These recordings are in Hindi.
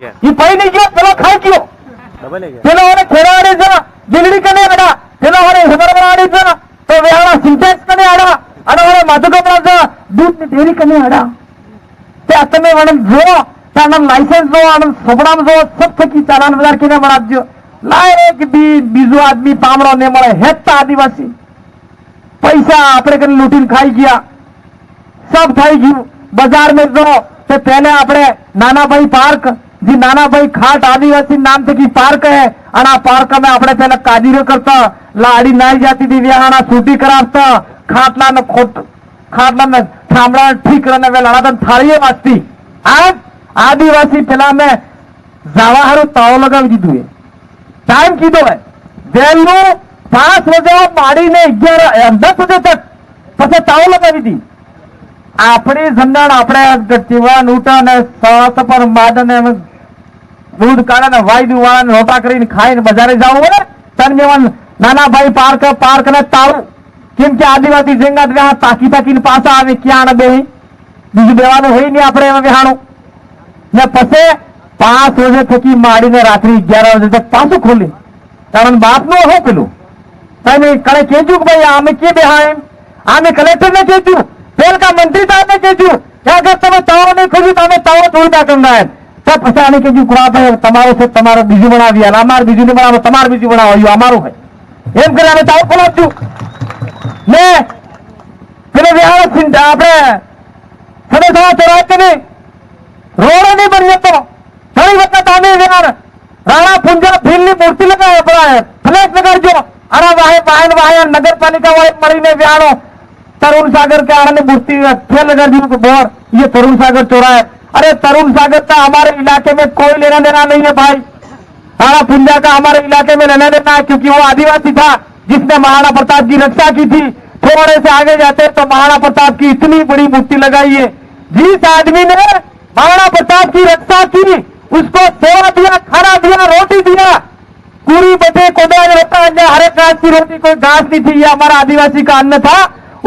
ये पही नहीं गयो પેલો ખાઈ ગયો પેલો ઓને ખેરાડે છે દિલડી કને આડા પેલો ઓને હબરવાડી છે તો વેહાણા સિન્ટેક્સ કને આડા અને ઓને માધુકપડા છે દૂધ ની ડેરી કને આડા તે તમે વણ જો તાના લાયસન્સ જો અને સોબડામ જો सब थकी चालान बाजार केने बनावજો લાય કે બીજો આદમી પામડો ને મળે હેતા આદિવાસી પૈસા આપણે કને લૂટીને ખાઈ ગયા सब થઈ ગયું बाजार में जो तो पहले अपने नाना भाई पार्क जी नाना भाई खाट आदिवासी नाम से की पार्क है और पार्क में अपने पहले काजीरो करता लाड़ी नाई जाती थी व्याहाना सूटी कराता खाटला न खोट खाटला न थामड़ा ठीक करने वे लड़ा थाड़ी वास्ती आज आदिवासी पहला में जावाहरू ताव लगा दीधु टाइम की दो है वेलू 5 बजे माड़ी ने 10 बजे तक पचे ताव लगा दी આપણી સમજણ આપણે જીવન ઉઠા ને સવાસ પર માદને દૂધ કાઢે ને વાયદુ વાળાને રોટા કરીને ખાઈને બજારે જવું પડે તન જેવન નાના ભાઈ પાર્ક ને તાળું કેમ કે આદિવાસી જંગાત વ્યાહ તાકી તાકીને પાછા આવે ક્યાં ને બેહી બીજું બેવાનું હોય નહીં આપણે એમાં બેહાણું ને પછી 5 વાગે થકી માડીને રાત્રે 11 વાગે તક પાછું ખોલી કારણ બાપનું શું પેલું તમે કણે કહેજો કે ભાઈ આમે કે બેહાય આમે કલેક્ટરને કહેજો पेल का मंत्री साहब ने कहेजू क्या अगर तमे ताव नहीं खोजू तो हमें ताव थोड़ी ना करना है तब पछा नहीं कहेजू कुरा भाई तमारो से तमारो बीजू बनावी है अमार बीजू नहीं बनावो तमार बीजू बनावो यो अमारो है एम करे हमें ताव खोलाजू ने पेले व्याह चिंता आपने सदे सवा चौराहे के नहीं रोड नहीं बन तो थोड़ी वक्त आने व्याह राणा पुंजा भील ने मूर्ति लगाया पड़ा है फ्लैग लगा जो अरे वाहे नगर पालिका वाले मरी ने व्याह तरुण सागर के आने मूर्ति फेल कर दी बोर ये तरुण सागर चौराहा है अरे तरुण सागर का हमारे इलाके में कोई लेना देना नहीं है भाई राणा पुंजा का हमारे इलाके में लेना देना है क्योंकि वो आदिवासी था जिसने महाराणा प्रताप की रक्षा की थी थोड़े से आगे जाते तो महाराणा प्रताप की इतनी बड़ी मूर्ति लगाई है जिस आदमी ने महाराणा प्रताप की रक्षा की उसको सेवा दिया खाना दिया रोटी दिया पूरी बटे कोदा रोटा हर एक घास की रोटी कोई घास नहीं थी ये हमारा आदिवासी का अन्न था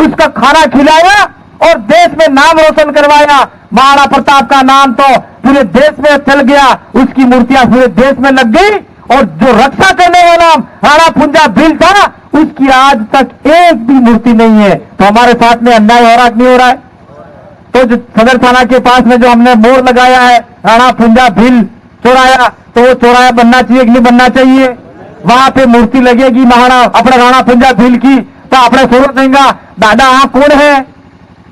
उसका खाना खिलाया और देश में नाम रोशन करवाया महाराणा प्रताप का नाम तो पूरे देश में चल गया उसकी मूर्तियां पूरे देश में लग गई और जो रक्षा करने वाला राणा पुंजा भील था उसकी आज तक एक भी मूर्ति नहीं है तो हमारे साथ में अन्याय हो रहा नहीं हो रहा है तो जो सदर थाना के पास में जो हमने मोड़ लगाया है राणा पुंजा भील चौराया तो वो चौराया बनना चाहिए कि नहीं बनना चाहिए वहां पे मूर्ति लगेगी महाराणा अपने राणा पुंजा भील की तो આપણે સોરત દેंगा दादा हाँ कौन है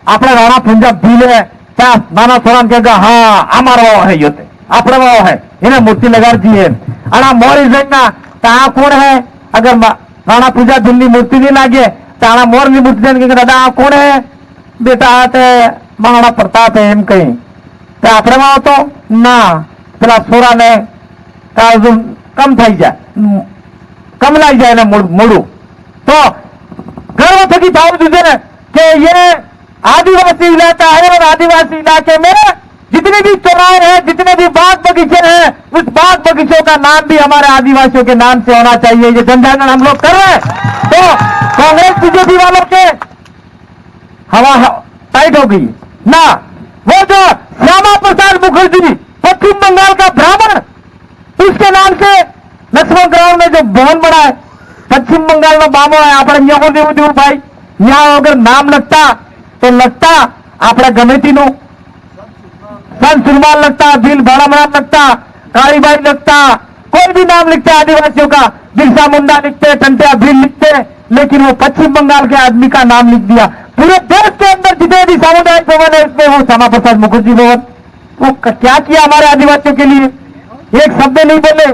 આપણે राणा पुंजा भील है क्या नाना सोरान कहेगा हाँ हमारा वो है ये अपना वो है इन्हें मूर्ति लगा दी है अना मोर देंगा तो हाँ कौन है अगर राणा पुंजा भील की मूर्ति नहीं लागे तो आना मोर की मूर्ति देंगे दादा हाँ कौन है बेटा ते महाराणा प्रताप है एम कहीं तो अपने वहां तो ना पेला सोरा ने कम थी जाए कम लाई जाए ना मोड़ू तो गर्व थकी थाव दीजिए कि ये आदिवासी इलाका है और आदिवासी इलाके में जितने भी चौराहे हैं जितने भी बाग बगीचे हैं उस बाग बगीचों का नाम भी हमारे आदिवासियों के नाम से होना चाहिए ये जनजागरण हम लोग कर रहे हैं तो कांग्रेस बीजेपी वालों के हवा टाइट हो गई ना वो जो श्यामा प्रसाद मुखर्जी पश्चिम बंगाल का ब्राह्मण उसके नाम से लक्ष्मण ग्राउंड में जो भवन बना है पश्चिम बंगाल में बामो है આપણે ન્યા દેવું દેવું ભાઈ ન્યા અગર નામ લખતા તો લખતા આપણે ગમેતીનું સંત સુરમાલ लगता भील भाड़ामराम लगता कालीबाई लगता कोई भी नाम लिखते आदिवासियों का बिरसा मुंडा लिखते टंटिया भील लिखते लेकिन वो पश्चिम बंगाल के आदमी का नाम लिख दिया पूरे देश के अंदर जितने भी सामुदायिक भवन है इसमें वो श्यामा प्रसाद मुखर्जी भवन वो क्या किया हमारे आदिवासियों के लिए एक शब्द नहीं बोले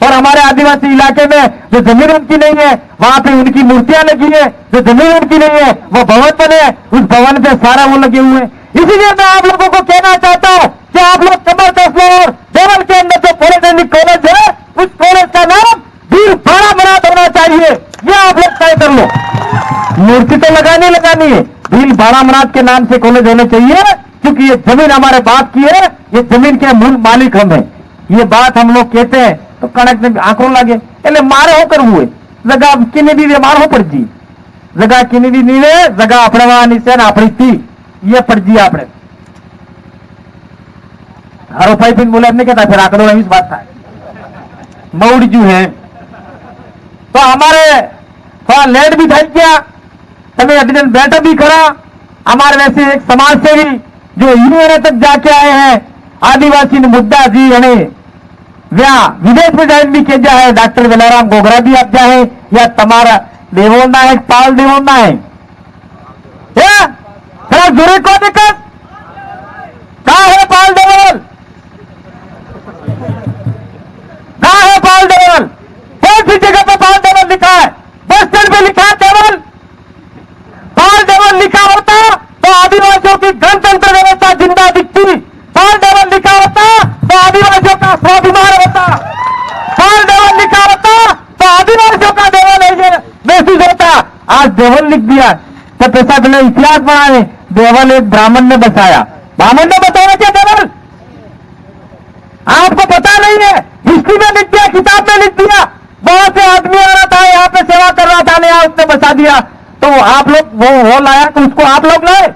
और हमारे आदिवासी इलाके में जो जमीन उनकी नहीं है वहां पे उनकी मूर्तियां लगी है जो जमीन उनकी नहीं है वो भवन बने उस भवन पे सारा वो लगे हुए हैं इसीलिए मैं आप लोगों को कहना चाहता हूं कि आप लोग कमर कस्बा और देवल के अंदर जो पॉलिटेक्निक कॉलेज है उस कॉलेज का नाम वीर भाड़ामरात होना चाहिए ये आप लोग तय कर लो मूर्ति तो लगानी है भील भाड़ामरात के नाम से कॉलेज होने चाहिए क्योंकि ये जमीन हमारे बाप की है ये जमीन के मूल मालिक हम है ये बात हम लोग कहते हैं तो कणक ने आंकड़ो लागे એટલે મારે શું કરવું હોય જગા કિને દી માર હું પડજી જગા કિને દી નીલે જગા આપણે વાની છે ને આપણી તી એ પડજી આપણે आरोपाई पिन बोले हमने कहता फिर आकड़ो नहीं बात था मऊड़ जू है तो हमारे थोड़ा लेट भी થઈ ગયા તમે अभिनंदन बैठक भी करा हमारे वैसे एक समाज सेवी जो यूएन तक जाके आए हैं आदिवासी मुद्दा जी અને व्या विदेश में जाइन भी किया है डॉक्टर वेलाराम गोगरा भी आप जाए या तुम्हारा देवोना है पाल देवोना है थोड़ा जोरे को दिक्कत कहा है पाल देवल कहा है पाल देवल कौन सी जगह पर पाल देवल लिखा है बस स्टैंड पे लिखा है देवल पाल देवल लिखा होता तो आदिवासियों की गणतंत्र व्यवस्था जिंदा दिखती पाल देवल लिखा होता तो आदिवासियों का स्वाभिमान होता पाल देवल लिखा होता तो आदिवासियों का देवल महसूस होता आज देवल लिख दिया तो पैसा पहले इतिहास बनाए देवल एक ब्राह्मण ने बसाया ब्राह्मण ने बताया क्या देवल आपको पता नहीं है हिस्ट्री में लिख दिया किताब में लिख दिया बहुत से आदमी आ रहा था यहाँ पे सेवा कर रहा था नया उसने बसा दिया तो आप लोग वो लाया तो उसको आप लोग लाए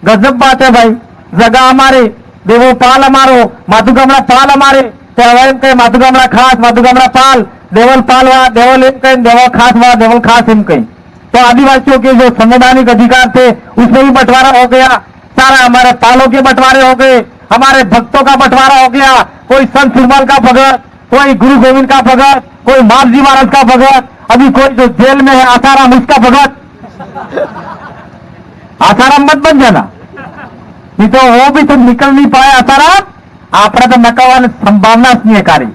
गजब बात है भाई जगह हमारे देवो पाल हमारो माधुगमरा पाल हमारे कहीं माधुगमरा खास माधुगमरा पाल देवल पाल वा देवल एम कहीं देवल खास वा देवल खास एम कहीं तो आदिवासियों के जो संवैधानिक अधिकार थे उसमें भी बंटवारा हो गया सारा हमारे पालों के बंटवारे हो गए हमारे भक्तों का बंटवारा हो गया कोई संत सुरमल का भगत कोई गुरु गोविंद का भगत कोई मालजी महाराज का भगत अभी कोई जो जेल में है आसाराम उसका भगत आसाराम मत बन जाना नहीं तो वो भी तो निकल नहीं पाए आसाराम आपने तो नकावाने संभावना नहीं है कारी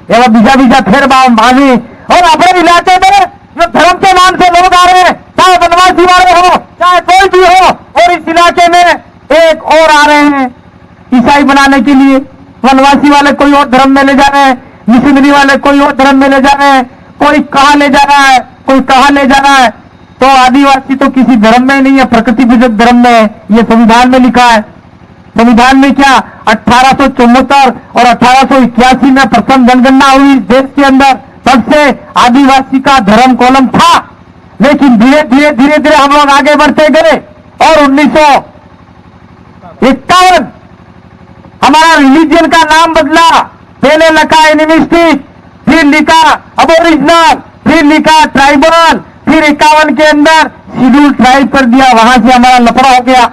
एवं बीजा बीजा फिर भावी और अपने इलाके में जो धर्म के नाम से लोग आ रहे हैं चाहे वनवासी वाले हो चाहे कोई भी हो और इस इलाके में एक और आ रहे हैं ईसाई बनाने के लिए वनवासी वाले कोई और धर्म में ले जा रहे हैं मिशनरी वाले कोई और धर्म में ले जा रहे हैं कोई कहां ले जा रहा है कोई कहां ले जा रहा है तो आदिवासी तो किसी धर्म में नहीं है प्रकृति पूजक धर्म में है ये संविधान में लिखा है संविधान में क्या 1874 और 1881 में प्रथम जनगणना हुई देश के अंदर तब से आदिवासी का धर्म कॉलम था लेकिन धीरे धीरे धीरे धीरे हम लोग आगे बढ़ते गए और 1951 हमारा रिलीजन का नाम बदला पहले लिखा एनिमिस्टिक फिर लिखा अबोरिजिनल फिर लिखा ट्राइबल फिर 51 के अंदर शेड्यूल ट्राइब कर दिया वहां से हमारा लफड़ा हो गया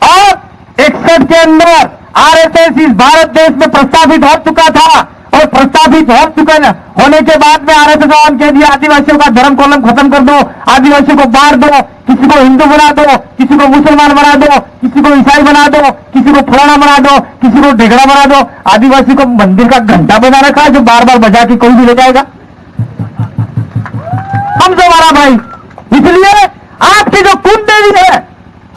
और 61 के अंदर आरएसएस इस भारत देश में प्रस्तावित हो चुका था और प्रस्तावित हो चुका होने के बाद में आरएसएस ने कह दिया आदिवासियों का धर्म कॉलम खत्म कर दो आदिवासियों को बांट दो किसी को हिंदू बना दो किसी को मुसलमान बना दो किसी को ईसाई बना दो किसी को फलाना बना दो किसी को ढेगड़ा बना दो आदिवासी को मंदिर का घंटा बना रखा है जो बार बार बजा के कोई भी ले जाएगा हम जो हमारा भाई इसलिए आपकी जो कुल देवी है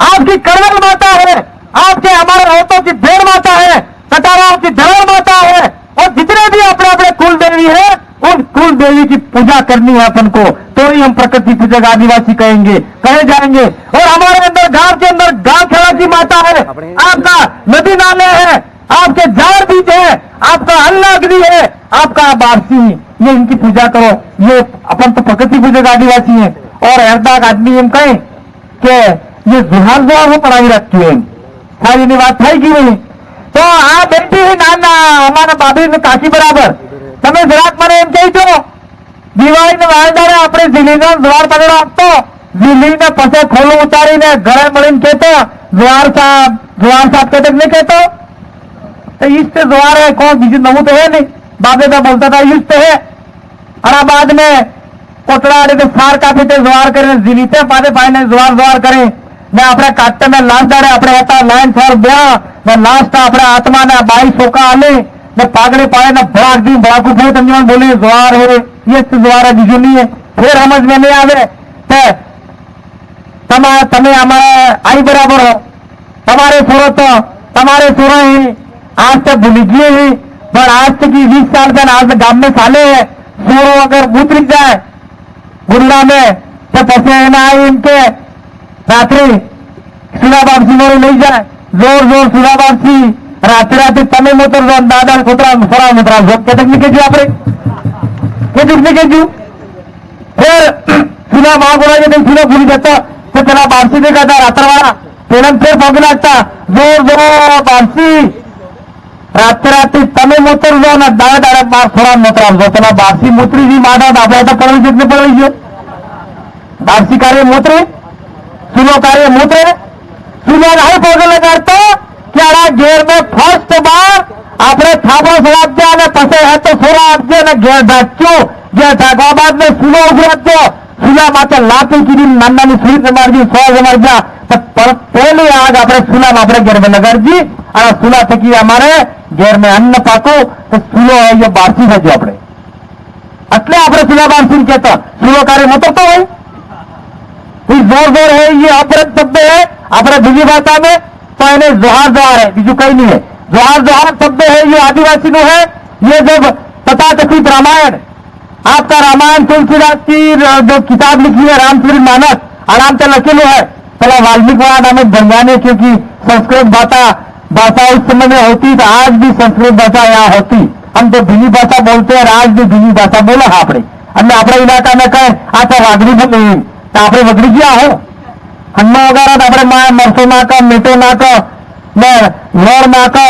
आपकी करवल माता है आपके हमारे औरतों की भेड़ माता है कटाराओं की धरल माता है और जितने भी अपने अपने कुल देवी है उन कुल देवी की पूजा करनी है अपन को तो ही हम प्रकृति पूजक आदिवासी कहेंगे कहे जाएंगे और हमारे अंदर गांव के अंदर गांव खेड़ा की माता है आपका नदी नाले है आपके झाड़ बीज है आपका अन्न अग्नि है आपका बारसी ये इनकी पूजा करो ये अपन तो प्रकृति पूजक आदिवासी है और हरदाग आदमी हम कहें कि ये जुहार जुहार वो पढ़ाई रखती है सारी बात થઈ ગઈ નહીં તો આ બેટી નાના અમારા ભાભી ને કાકી બરાબર તમે જરાક મને એમ કહેજો દિવાળીને વાળદારે આપણે ઝીલીનો દ્વાર પગડો આપતો ઝીલીને પછી ખોલું ઉતારીને ઘરે મળીને કહેતો દ્વાર સાહેબ કહેતો નહીં કહેતો તો ઈષ્ટ દ્વાર है कौन બીજું નવું તો है नहीं बाबे तो बोलता था ईष्ट है और बाद में कोटड़ा आड़े सार काफी द्वार करें ઝીલીते पादे पाने द्वार करें ने अपने काटे में लास्ट दाड़े अपने होता लाइन फॉर ब्या ने लास्ट अपने आत्मा ने 22 सोका आले ने पागड़े पाए ने बड़ा दी बड़ा को फिर तंजवान बोले द्वार है ये द्वार है बीजू नहीं है फिर समझ में नहीं आवे ते तमे हमारे आई बराबर हो तुम्हारे सुरो ही आज तक भूल गए ही पर आज तक 20 साल का आज गांव में साले है सुरो अगर उतरी जाए गुल्ला में तो पसे ना आई इनके रात्रि सुधा बापसी मोरे नहीं जाए जोर जोर सुधा बापसी रात्रि रात्रि तमे मोतर दादा कोतरा फरा मोतरा जोक के तक निकल आपरे के दुख निकल फिर सुधा माँ बोला जब सुधा भूल जाता तो तेरा बापसी देखा था रात्रवाड़ा પેલા ફેર પહોંચી નાખતા જોર જોર બારસી રાત્રે તમે મોતરજો ને દાડે દાડે બાર થોડા મોતરાવજો પેલા બારસી મોતરીજી માદા આપણે તો પડવી છે પડી ગયો બારસી કાર્ય મોતરે સુનો કાર્ય મોતરે સુનો નહીં પહોંચે લગાડતો કે આ ઘેર મેં ફર્સ્ટ બાર આપણે થાપો સળાપજો અને પછી હે તો સોરા આપજો અને ઘેર ઢાંકજો ઘેર ઢાંકવા બાદ મેં સુનો ઉઘરાવજો સુલા માથે લાપી કીધી નાની સુઈ જમાડજી સો જમાડજા પહેલી આગ આપણે સુલા આપણે ઘેર में લગાડજી અને સુલા થકી અમારે ઘેર में અન્ન પાકો તો સુલો હોય એ બારસી થજો આપણે એટલે આપણે સુલા બારસી કહેતા સુલો કાર્ય મોતરતો હોય जोर जोर है ये अपराध शब्द है अपने बीजी भाषा में तो इन्हें जोहार जोहार है बीजू कहीं नहीं है जोहार जोहार शब्द है ये आदिवासी नो है ये जब तथाकथित रामायण आपका रामायण तुलसीदास की जो किताब लिखी है रामचरित मानस आराम से लखेलो है चला वाल्मीकि नाम बनवाने क्योंकि संस्कृत भाषा उस समय में होती तो आज भी संस्कृत भाषा यहाँ होती हम तो भीनी भाषा बोलते हैं आज भी भीनी भाषा बोला है आपने हमने अपने इलाका में कहे आता वागड़ी बोल तो આપણે વગડી ગયા હો હન્મા વગારા તો આપણે મરસો નાખો મીઠો નાખો ને લોર નાખો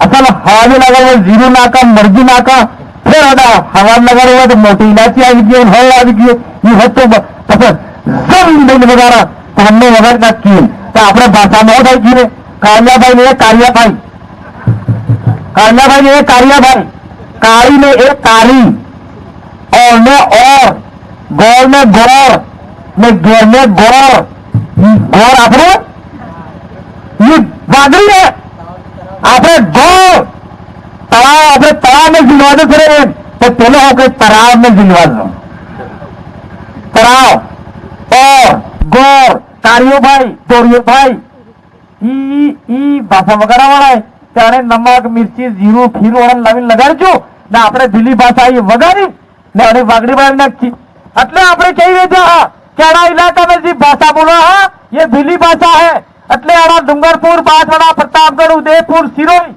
અસલ હવા લગાડવો જીરું નાખો મરજી નાખો ફેર હવા લગાડવું હોય તો મોટી ઇલાયચી આવી ગઈ હળ આવી ગઈ એ હતો પછી જમીન દઈને વગારા તો હમને વગાડ નાખીએ તો આપણે ભાષામાં થઈ ગયું કાળિયાભાઈ ને કાળિયાભાઈ કાળિયાભાઈ ને કાળિયાભાઈ કાળી ને એ કાળી और ने और गौर में गौर ने घेर में गौर गौर आपने ये वागड़ी है आपने गौर तलाव अपने तलाव में जिलवा दो फिर तो पहले होकर तलाव में जिलवा दो तलाव और गौर कारियो भाई तोरियो भाई ई भाषा वगैरह वाला है त्याने नमक मिर्ची जीरू खीरू और नवीन लगाड़જો ને આપણે દિલ્હી ભાષા એ વગાડી ને અને વાગડી બાળી નાખી એટલે આપણે કહીએ છીએ કે આ ઇલાકા में जी भाषा बोलो है ये भीली भाषा है એટલે આ डूंगरपुर बांसवाड़ा प्रतापगढ़ उदयपुर सिरोही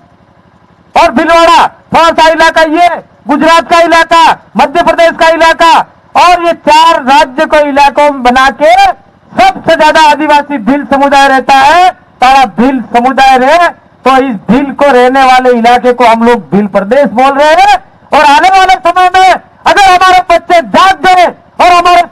और भीलवाड़ा थोड़ा सा इलाका ये गुजरात का इलाका मध्य प्रदेश का इलाका और ये 4 राज्य को इलाकों में बना के सबसे ज्यादा आदिवासी भील समुदाय रहता है तारा भील समुदाय रहे तो इस भील को रहने वाले इलाके को हम लोग भील प्रदेश बोल रहे हैं और आने वाले समय में अगर हमारे बच्चे जाग गए और हमारे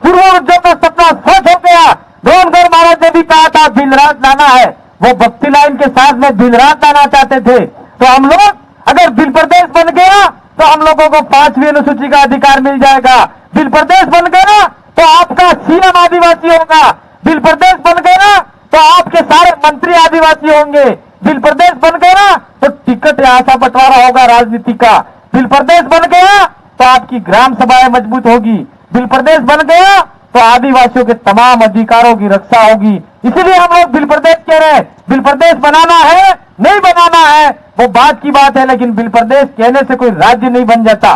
पूर्वजों का सपना सच हो गया धोनगर महाराज ने भी कहा था भीलराज लाना है वो भक्ति लाइन के साथ में भीलराज लाना चाहते थे तो हम लोग अगर भील प्रदेश बन गया तो हम लोगों को 5वीं अनुसूची का अधिकार मिल जाएगा भील प्रदेश बन गया तो आपका सीएम आदिवासी होगा भील प्रदेश बन गया तो आपके सारे मंत्री आदिवासी होंगे भील प्रदेश बन गया तो टिकट यहाँ सा बंटवारा होगा राजनीति का भील प्रदेश बन गया तो आपकी ग्राम सभाएं मजबूत होगी भील प्रदेश बन गया तो आदिवासियों के तमाम अधिकारों की रक्षा होगी इसीलिए हम लोग भील प्रदेश कह रहे हैं भील प्रदेश बनाना है नहीं बनाना है वो बात की बात है लेकिन भील प्रदेश कहने से कोई राज्य नहीं बन जाता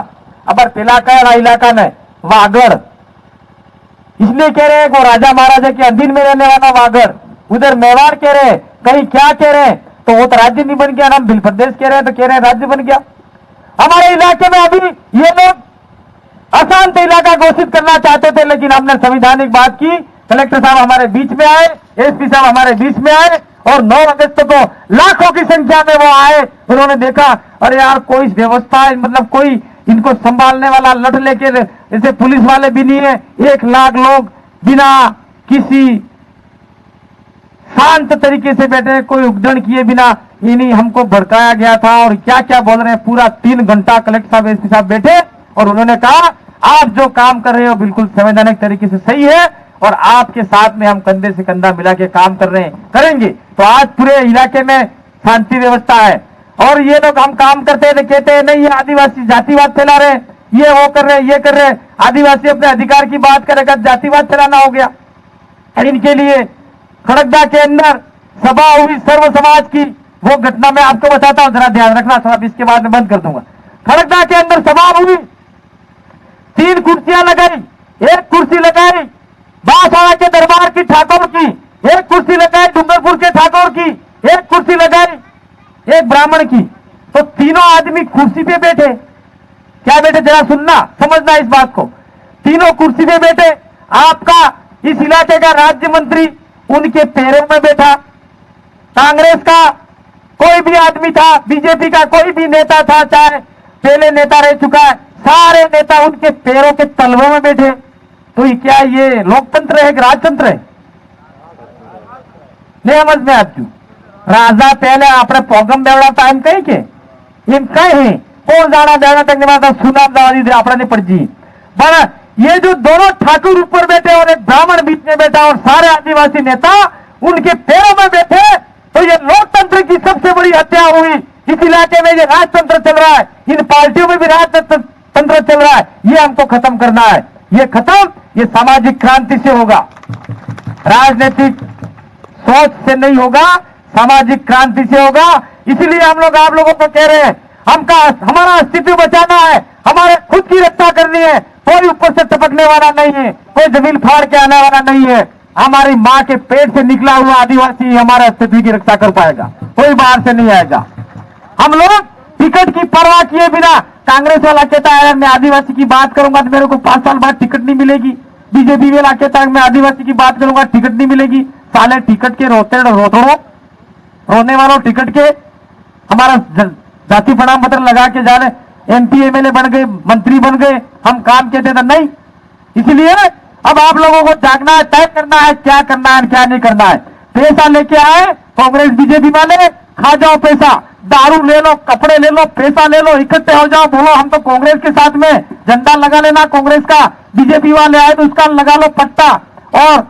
अब इलाका इलाका में वागड़ इसलिए कह रहे हैं वो राजा महाराजा के अधीन में रहने वाला वागड़ उधर मेवाड़ कह रहे हैं कहीं क्या कह रहे हैं तो वो तो राज्य नहीं बन गया ना भील प्रदेश कह रहे हैं तो कह रहे हैं राज्य बन गया हमारे इलाके में अभी ये लोग अशांत इलाका घोषित करना चाहते थे लेकिन हमने संवैधानिक बात की कलेक्टर साहब हमारे बीच में आए एसपी साहब हमारे बीच में आए और 9 अगस्त को लाखों की संख्या में वो आए उन्होंने देखा अरे यार कोई व्यवस्था मतलब कोई इनको संभालने वाला लठ लेके जैसे पुलिस वाले भी नहीं है 1 लाख लोग बिना किसी शांत तरीके से बैठे कोई उगदन किए बिना इन्हीं हमको भड़काया गया था और क्या क्या बोल रहे हैं पूरा 3 घंटा कलेक्टर साहब एसपी साहब बैठे और उन्होंने कहा आप जो काम कर रहे हो बिल्कुल संवैधानिक तरीके से सही है और आपके साथ में हम कंधे से कंधा मिला के काम कर रहे हैं करेंगे तो आज पूरे इलाके में शांति व्यवस्था है और ये लोग हम काम करते हैं कहते हैं नहीं ये आदिवासी जातिवाद फैला रहे ये वो कर रहे ये कर रहे आदिवासी अपने अधिकार की बात करेगा जातिवाद फैलाना हो गया और इनके लिए खड़गदा के अंदर सभा हुई सर्व समाज की वो घटना मैं आपको बताता हूं जरा ध्यान रखना सब इसके बाद में बंद कर दूंगा खड़गदा के अंदर सभा हुई 3 कुर्सियां लगाई 1 कुर्सी लगाई बांसवाड़ा के दरबार की ठाकुर की 1 कुर्सी लगाई डूंगरपुर के ठाकुर की 1 कुर्सी लगाई 1 ब्राह्मण की तो तीनों आदमी कुर्सी पे बैठे क्या बैठे जरा सुनना समझना इस बात को तीनों कुर्सी पे बैठे आपका इस इलाके का राज्य मंत्री उनके पैरों में बैठा। कांग्रेस का कोई भी आदमी था, बीजेपी का कोई भी नेता था, चाहे पहले नेता रह चुका है, सारे नेता उनके पैरों के तलवों में बैठे। तो ये क्या ये लोकतंत्र है कि राजतंत्र है? नहीं समझ में आती। राजा पहले अपने पोगम बेवड़ा टाइम कहीं के इन कहीं कौन जाना देना तक नहीं सुना दवादी दे अपने पड़ जी। बड़ा ये जो दोनों ठाकुर ऊपर बैठे और एक ब्राह्मण बीच में बैठा और सारे आदिवासी नेता उनके पैरों में बैठे, तो ये लोकतंत्र की सबसे बड़ी हत्या हुई। इस इलाके में ये राजतंत्र चल रहा है, इन पार्टियों में भी राजतंत्र चल रहा है। ये हमको खत्म करना है। ये खत्म, ये सामाजिक क्रांति से होगा, राजनीतिक सोच से नहीं होगा, सामाजिक क्रांति से होगा। इसलिए हम लोग आप लोगों को कह रहे हैं, हमारा अस्तित्व बचाना है, हमारे खुद की रक्षा करनी है। कोई ऊपर से टपकने वाला नहीं है, कोई जमीन फाड़ के आने वाला नहीं है। हमारी मां के पेट से निकला हुआ आदिवासी हमारे अस्तित्व की रक्षा कर पाएगा, कोई बाहर से नहीं आएगा। हम लोग टिकट की परवाह किए बिना, कांग्रेस वाला कहता है मैं आदिवासी की बात करूंगा तो मेरे को 5 साल बाद टिकट नहीं मिलेगी। बीजेपी वाला कहता है मैं आदिवासी की बात करूंगा टिकट नहीं मिलेगी। साले टिकट के रोने वालों टिकट के हमारा जाति प्रमाण पत्र लगा के जाने एमपी एमएलए बन गए, मंत्री बन गए, हम काम कहते थे नहीं। इसलिए अब आप लोगों को जागना है, तय करना है क्या करना है क्या नहीं करना है। पैसा लेके आए कांग्रेस बीजेपी वाले, खा जाओ पैसा, दारू ले लो, कपड़े ले लो, पैसा ले लो, इकट्ठे हो जाओ, बोलो हम तो कांग्रेस के साथ में, झंडा लगा लेना कांग्रेस का। बीजेपी वाले आए तो उसका लगा लो पट्टा और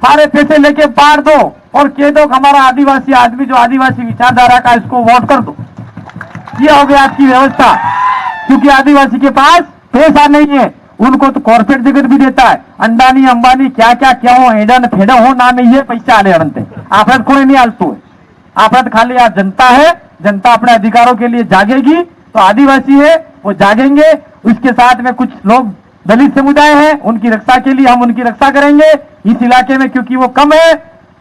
सारे पैसे लेके बांट दो और कह दो हमारा आदिवासी आदमी जो आदिवासी विचारधारा का इसको वोट कर दो। ये हो गया आपकी व्यवस्था। क्योंकि आदिवासी के पास पैसा नहीं है, उनको तो कॉर्पोरेट जगत भी देता है, अंडानी अंबानी क्या क्या क्या हो, हेडन फेडा हो ना में ये पैसा आने अनते आपराध कोई नहीं आलतू है। आपराध खाली आज जनता है, जनता अपने अधिकारों के लिए जागेगी तो आदिवासी है वो जागेंगे। उसके साथ में कुछ लोग दलित समुदाय हैं, उनकी रक्षा के लिए हम उनकी रक्षा करेंगे इस इलाके में, क्योंकि वो कम है।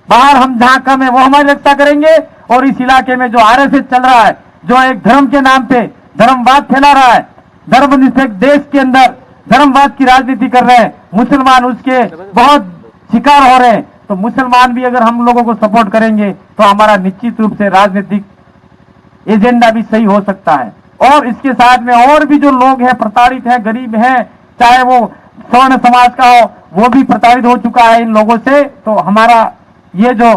बाहर हम जहां कम है वो हमारी रक्षा करेंगे। और इस इलाके में जो आरएसएस चल रहा है, जो एक धर्म के नाम पे धर्मवाद फैला रहा है, धर्मनिरपेक्ष देश के अंदर धर्मवाद की राजनीति कर रहे हैं, मुसलमान उसके बहुत शिकार हो रहे हैं। तो मुसलमान भी अगर हम लोगों को सपोर्ट करेंगे तो हमारा निश्चित रूप से राजनीतिक एजेंडा भी सही हो सकता है। और इसके साथ में और भी जो लोग हैं, प्रताड़ित हैं, गरीब हैं, चाहे वो स्वर्ण समाज का हो, वो भी प्रताड़ित हो चुका है इन लोगों से। तो हमारा ये जो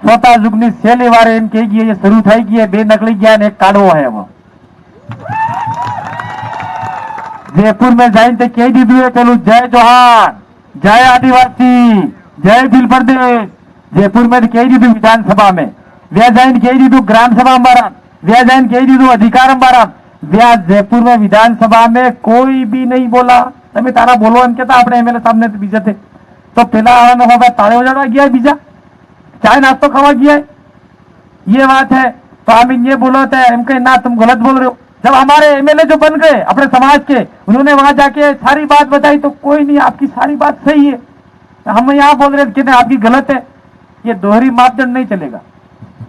स्वतः जुगनी सेले वाले इनके ये शुरू થઈ ગઈ बेनकली ज्ञान एक काढ़ो है। वो जयपुर में जाइन तो कही दीदू है पेलू जय जोहार, जय आदिवासी, जय भील प्रदेश। जयपुर में कही दीदू विधानसभा में, व्या जाइन कही दीदू ग्राम सभा बारा, व्या जाइन कही दीदू अधिकार बारा। व्या जयपुर में विधानसभा में कोई भी नहीं बोला। तमें तारा बोलो एम कहता अपने एमएलए साहब ने तो बीजा थे तो पेला होगा ताड़े उजाड़ा गया है, बीजा चाय नाश्तो खावा गया है, ये बात है। तो हम ये बोलो थे हम कहे ना तुम गलत बोल रहे हो। जब हमारे एमएलए जो बन गए अपने समाज के, उन्होंने वहां जाके सारी बात बताई तो कोई नहीं आपकी सारी बात सही है, हम यहाँ बोल रहे कहते आपकी गलत है। ये दोहरी मापदंड नहीं चलेगा।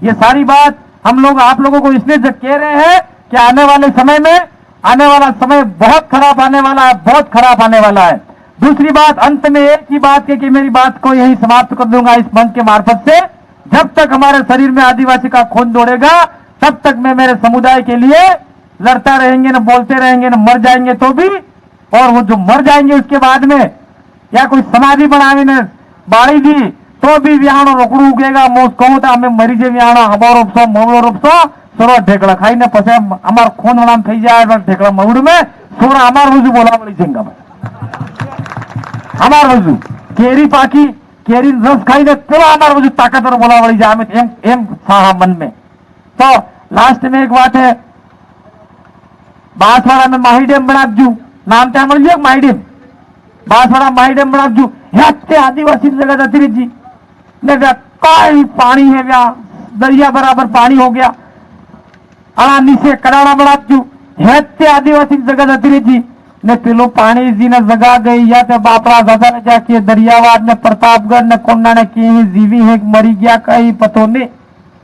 ये सारी बात हम लोग आप लोगों को इसलिए कह रहे हैं कि आने वाले समय में, आने वाला समय बहुत खराब आने वाला है, बहुत खराब आने वाला है। दूसरी बात, अंत में एक ही बात है कि मेरी बात को यही समाप्त कर दूंगा इस मंच के मार्फत से। जब तक हमारे शरीर में आदिवासी का खून दौड़ेगा तब तक मैं मेरे समुदाय के लिए लड़ता रहेंगे, न बोलते रहेंगे, न मर जाएंगे तो भी। और वो जो मर जाएंगे उसके बाद में या कोई समाधि बनावी ने बाड़ी दी तो भी विहाणो रोकड़ू उगेगा। मोस कहूं तो हमें मरी जे विहाणो हमारो रोपसो मोगलो रोपसो सोरो ढेकड़ा खाई ने पछे हमार खून हड़ाम थई जाए ढेकड़ा मऊड़ में सोरा हमार वजू बोला वળી જેંગા हमार वजू केरी पाकी केरी रस खाई ने पूरा हमार वजू ताकतवर बोला वળી जाए हमें एम एम साहा मन में। तो लास्ट में एक बात है, बांसवाड़ा में माही डेम बनावजू, नाम त्या मळी गयो माही डेम, बांसवाड़ा माही डेम बनावजू। ह्याते आदिवासी जगह जती रही ने कई पानी है, व्या दरिया बराबर पानी हो गया। अड़ा नीचे कड़ाड़ा बनावजू, ह्याते आदिवासी जगह जती रही ने पेलो पानी जी ने जगह गई या तो बापड़ा दादा ने जाके दरियावाद ने प्रतापगढ़ ने कोंडा ने की जीवी है मरी गया कहीं पतो नहीं,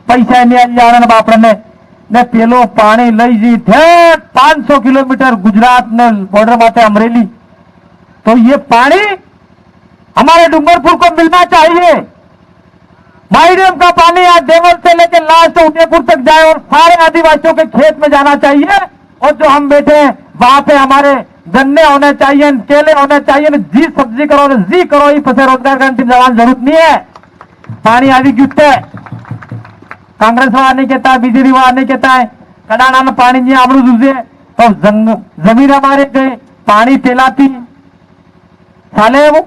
पैसा नहीं आई जा रहा बापड़ा ने पेलो पानी लई जी थे 500 किलोमीटर गुजरात ने बॉर्डर माथे अमरेली। तो ये पानी हमारे डूंगरपुर को मिलना चाहिए। माई डैम का पानी आज देवल से लेकर लास्ट उदयपुर तक जाए और सारे आदिवासियों के खेत में जाना चाहिए। और जो हम बैठे हैं वहां पे हमारे गन्ने होने चाहिए, केले होने चाहिए, जी सब्जी करो, जी करो, ये फसे रोजगार गारंटी जवान जरूरत नहीं है। पानी आदि क्यों कांग्रेस वाला नहीं कहता है, बीजेपी वाला नहीं कहता है कडाना में पानी नहीं आवड़ू दूसरे तो जमीन हमारे गए पानी तेलाती साले है, वो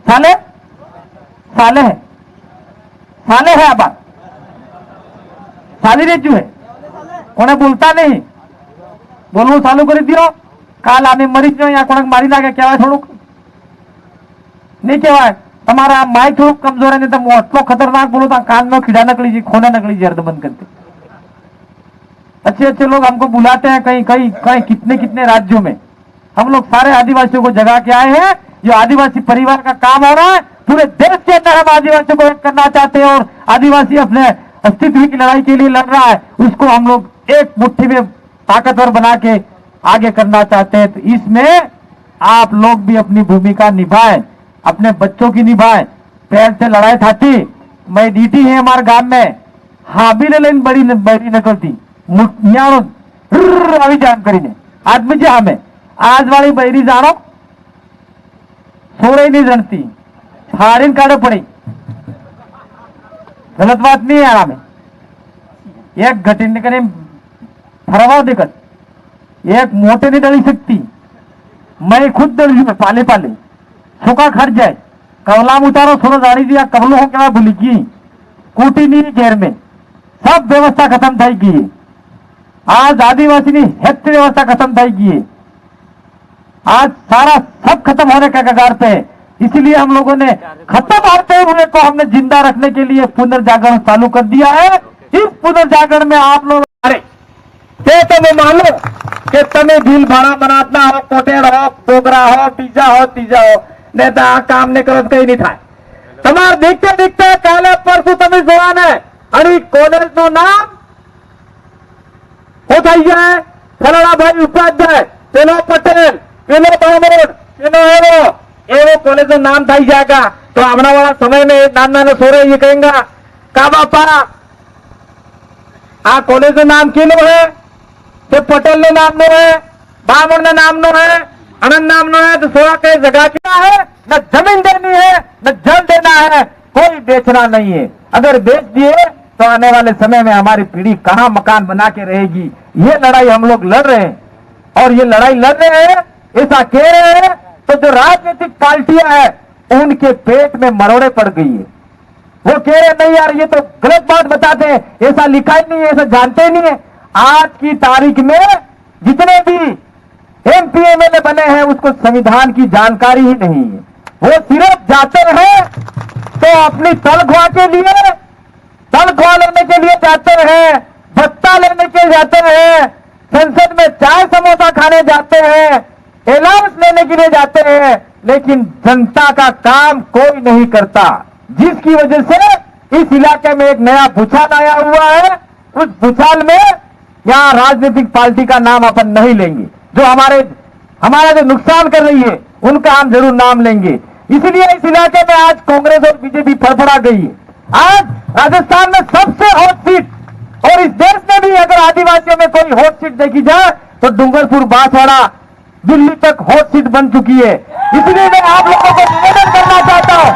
साले साले है, साले है अब साली रेचू है कोने बोलता नहीं बोलવું ચાલુ કરી दियो કાલ આમે મરી ગયો या કોને મારી નાખે કહેવાય થોડુંક नहीं કહેવાય તમારા માઇક થોડુંક કમજોર है नहीं तो આટલો खतरनाक बोलो तो कान में खीड़ा नकली जी खोने नकली जी अर्ध बंद करते। अच्छे अच्छे लोग हमको बुलाते हैं कहीं कहीं कहीं कितने कितने राज्यों में। हम लोग सारे आदिवासियों को जगा के आए हैं। जो आदिवासी परिवार का काम हो रहा है पूरे देश के अंदर हम आदिवासियों को एक करना चाहते हैं और आदिवासी अपने अस्तित्व की लड़ाई के लिए लड़ रहा है उसको हम लोग एक मुट्ठी में ताकतवर बना के आगे करना चाहते हैं। तो इसमें आप लोग भी अपनी भूमिका निभाएं, अपने बच्चों की निभाएं। पैर से लड़ाई थाती मैं डीटी है हमारे गांव में हाबी लेन बड़ी बड़ी निकलती अभी जान करीने आदमी जी हमें आज वाली बैरी जानो सोरे नहीं जानती फारिन काढ़े पड़ी गलत बात नहीं है हमें एक घटिन कने फरवा देखत एक मोटे नहीं डली सकती मैं खुद डली में पाले पाले सूखा खट जाए कवलाम उतारो सोरो जानी दिया कबलो हो क्या भूली की कूटी नहीं घेर में सब व्यवस्था खत्म થઈ गई। आज आदिवासी हेत व्यवस्था खत्म થઈ गई। आज सारा सब खत्म होने का कगार पे है। इसलिए हम लोगों ने खत्म होते हुए को हमने जिंदा रखने के लिए पुनर्जागरण चालू कर दिया है। इस पुनर्जागरण में आप लोग अरे તમે માનો કે તમે ભીલ ભાડા બનાવતા હો કોટેડ હો બોગરા हो बीजा हो तीजा हो ने तो आ काम ने करो कहीं नहीं था તમારે देखते देखते काले परसों તમે જોવાને અને કોલેજ નું નામ हो થઈ જાય ફલાણા ભાઈ ઉપાધ્યાય પેલો પટેલ પેલો બામોડ પેલો એવો कॉलेज નું नाम થઈ जाएगा। तो आने वाला समय में नाना ने सोरे ये कहेंगे का बापा आ कॉलेज નું नाम किलो है तो पटेल ने नाम नो है बामण ने नाम नो है अनंत नाम नो है तो सोरा कई जगह क्या है न जमीन देनी है न जल देना है कोई बेचना नहीं है। अगर बेच दिए तो आने वाले समय में हमारी पीढ़ी कहां मकान बना के रहेगी। ये लड़ाई हम लोग लड़ रहे हैं और ये लड़ाई लड़ रहे हैं ऐसा कह रहे हैं तो जो राजनीतिक पार्टियां हैं उनके पेट में मरोड़े पड़ गई है। वो कह रहे नहीं यार ये तो गलत बात बताते हैं ऐसा लिखा ही नहीं है ऐसा जानते ही नहीं है। आज की तारीख में जितने भी एमपी एमएलए बने हैं उसको संविधान की जानकारी ही नहीं है। वो सिर्फ जाते हैं तो अपनी तनख्वाह के लिए तनख्वाह लेने के लिए जाते हैं भत्ता लेने के लिए जाते हैं संसद में चाय समोसा खाने जाते हैं अलाउंस लेने के लिए जाते हैं लेकिन जनता का काम कोई नहीं करता। जिसकी वजह से इस इलाके में एक नया भूचाल आया हुआ है। उस भूचाल में यहाँ राजनीतिक पार्टी का नाम अपन नहीं लेंगे। जो हमारा जो नुकसान कर रही है उनका हम जरूर नाम लेंगे। इसलिए इस इलाके में आज कांग्रेस और बीजेपी फड़फड़ा गई है। आज राजस्थान में सबसे हॉट सीट और इस देश में भी अगर आदिवासियों में कोई हॉट सीट देखी जाए तो डूंगरपुर बांसवाड़ा दिल्ली तक हॉट सीट बन चुकी है। इसलिए मैं आप लोगों को निवेदन करना चाहता हूं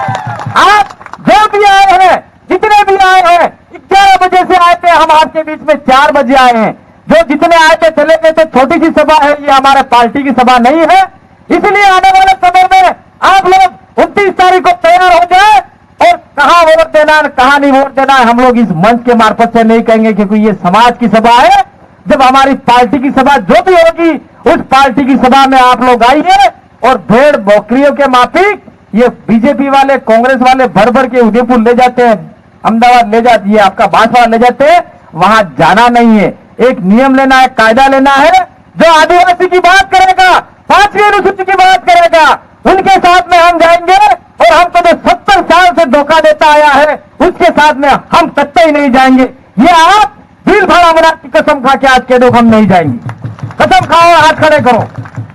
आप जो भी आए हैं जितने भी आए हैं 11 बजे से आए थे हम आपके बीच में 4 बजे आए हैं। जो जितने आए थे चले गए थे छोटी सी सभा है ये हमारे पार्टी की सभा नहीं है। इसलिए आने वाले समय में आप लोग 29 तारीख को तैयार हो जाए और कहां वोट देना है कहां नहीं वोट देना है हम लोग इस मंच के मार्फत से नहीं कहेंगे क्योंकि ये समाज की सभा है। जब हमारी पार्टी की सभा जो भी होगी उस पार्टी की सभा में आप लोग आइए और भेड़ बकरियों के माफिक ये बीजेपी वाले कांग्रेस वाले भर भर के उदयपुर ले जाते हैं अहमदाबाद ले जाती है आपका बांसवाड़ा ले जाते हैं वहां जाना नहीं है। एक नियम लेना है कायदा लेना है। जो आदिवासी की बात करेगा 5वीं अनुसूची की बात करेगा उनके साथ में हम जाएंगे और हमको जो 70 साल से धोखा देता आया है उसके साथ में हम कतई नहीं जाएंगे। ये आप दिल भरा मना की कसम खा के आज कह दो हम नहीं जाएंगे। कसम खाओ हाथ खड़े करो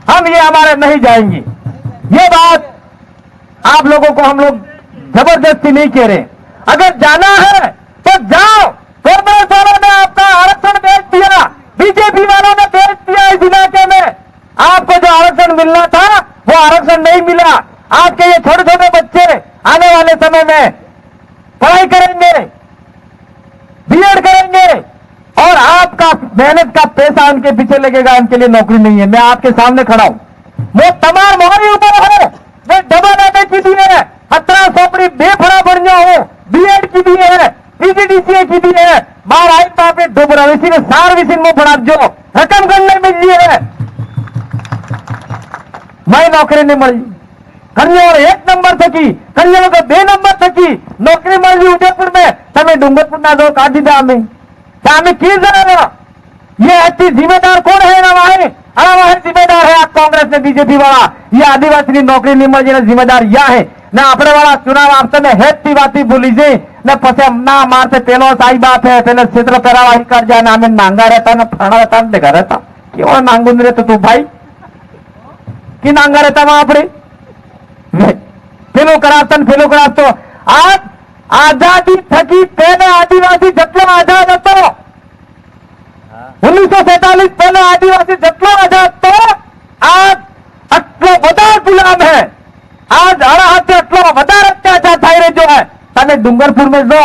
हम ये हमारे नहीं जाएंगे। ये बात आप लोगों को हम लोग जबरदस्ती नहीं कह रहे। अगर जाना है तो जाओ। कांग्रेस वालों ने आपका आरक्षण बेच दिया, बीजेपी वालों ने बेच दिया इस इलाके में। आपको जो आरक्षण मिलना था वो आरक्षण नहीं मिला। आपके ये छोटे छोटे बच्चे आने वाले समय में पढ़ाई करेंगे, बीएड करेंगे और आपका मेहनत का पैसा उनके पीछे लगेगा, उनके लिए नौकरी नहीं है। मैं आपके सामने खड़ा हूं, वो तमाम मोहरी ऊपर है, मैं डबल एमए की भी है, 1700 बेफड़ा बढ़िया हूं, बीएड की भी है, पीजीडीसीए की भी है, बार आई पापे डुबरा विसी में सार विसी में पढ़ा जो रकम करने मिली है, मैं नौकरी नहीं मिली। कन्या 1 नंबर थकी, कन्या को 2 नंबर थकी नौकरी मिली उदयपुर में, तमें डूंगरपुर ना दो काटी दे हमें की जरा। ये अच्छी जिम्मेदार कौन है ना वहां? वहां जिम्मेदार है आप कांग्रेस ने, बीजेपी वाला। ये आदिवासी की नौकरी नहीं मिली जिम्मेदार या है ना अपने वाला चुनाव आपसे में हेती बाती बोली जे ने पसे ना मारते पेलो साई बाप है पेले क्षेत्र पेरावाही कर जाए ना हमें मांगा रहता ना फड़ा रहता ना देखा रहता क्यों मांगू नहीं रहता तू भाई कि नांगा रहता वहां अपने पेलो करातो। आज आजादी थकी पहले आदिवासी जटलो आजाद હતો 1947 पहले आदिवासी जटलो आजाद तो आज આટલો વધારે ગુલામ है। आज हाथ આટલો વધારે અત્યાચાર થઈ રહ્યો है। તમે ડુંગરપુર में जो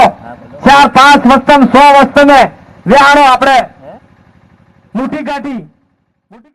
4-5 વસ્તુ 100 વસ્તુ में વ્યાણો આપણે મુઠ્ઠી કાઢી